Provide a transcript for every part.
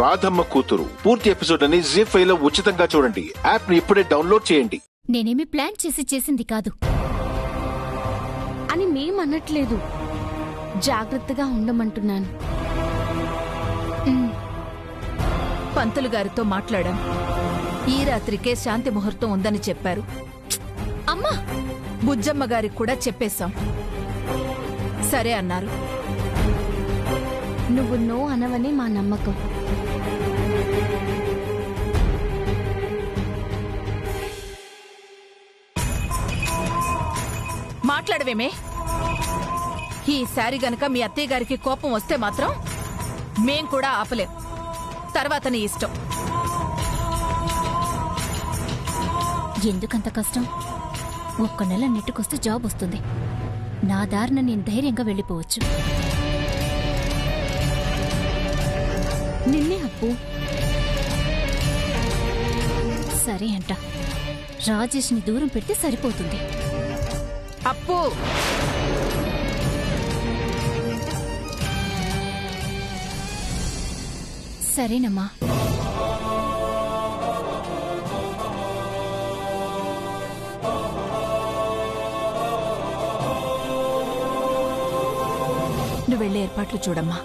రాధమ్మ కూతురు పూర్తి ఎపిసోడ్ అని జీ5 లో ఉచితంగా చూడండి. యాప్ ని ఇప్పుడే డౌన్లోడ్ చేయండి. నేనేమి ప్లాన్ చేసింది కాదు అని మేమనట్లేదు, జాగ్రత్తగా ఉండమంటున్నాను. పంతులు గారితో మాట్లాడాం. ఈ రాత్రికే శాంతి ముహూర్తం ఉందని చెప్పారు. అమ్మా, బుజ్జమ్మ గారికి కూడా చెప్పేశాం. సరే అన్నారు. నువ్వు నో అనవని మా నమ్మకం. మాట్లాడవేమే? ఈసారి గనక మీ అత్తయ్య గారికి కోపం వస్తే మాత్రం మేం కూడా ఆపలేం. తర్వాత నీ ఇష్టం. ఎందుకంత కష్టం? ఒక్క నెల నెట్టుకొస్తే జాబ్ వస్తుంది. నా దారిన నేను ధైర్యంగా వెళ్ళిపోవచ్చు. నిన్నే అప్పు. సరే అంట. రాజేష్ని దూరం పెడితే సరిపోతుంది. అప్పు, సరేనమ్మా. నువ్వు వెళ్ళే ఏర్పాట్లు చూడమ్మా.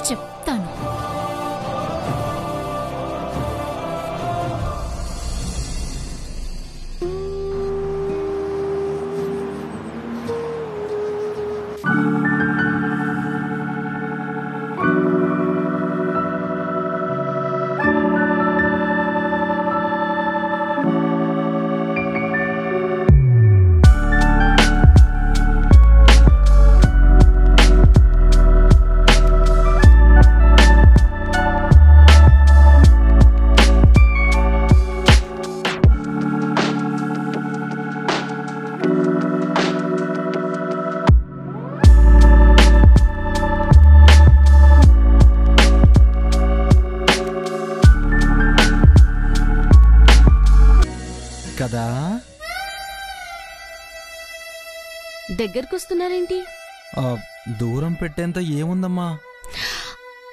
చెప్తాను. కదా దగ్గరకొస్తున్నారేంటి? దూరం పెట్టేంత ఏముందమ్మా?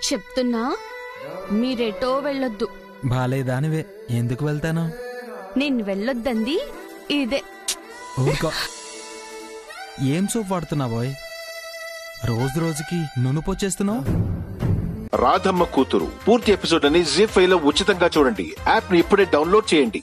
చెప్తున్నా, మీరెటో వెళ్ళొద్దు. బాలేదానివే, ఎందుకు వెళ్తాను? నేను వెళ్ళొద్దంది ఇదే. ఊరుకో. ఏం సోప్ వాడుతున్నావోయ్? రోజు రోజుకి నునుపొచ్చేస్తున్నావు. రాధమ్మ కూతురు పూర్తి ఎపిసోడ్ అని జీ5 లో ఉచితంగా చూడండి. యాప్ ని ఇప్పుడే డౌన్లోడ్ చేయండి.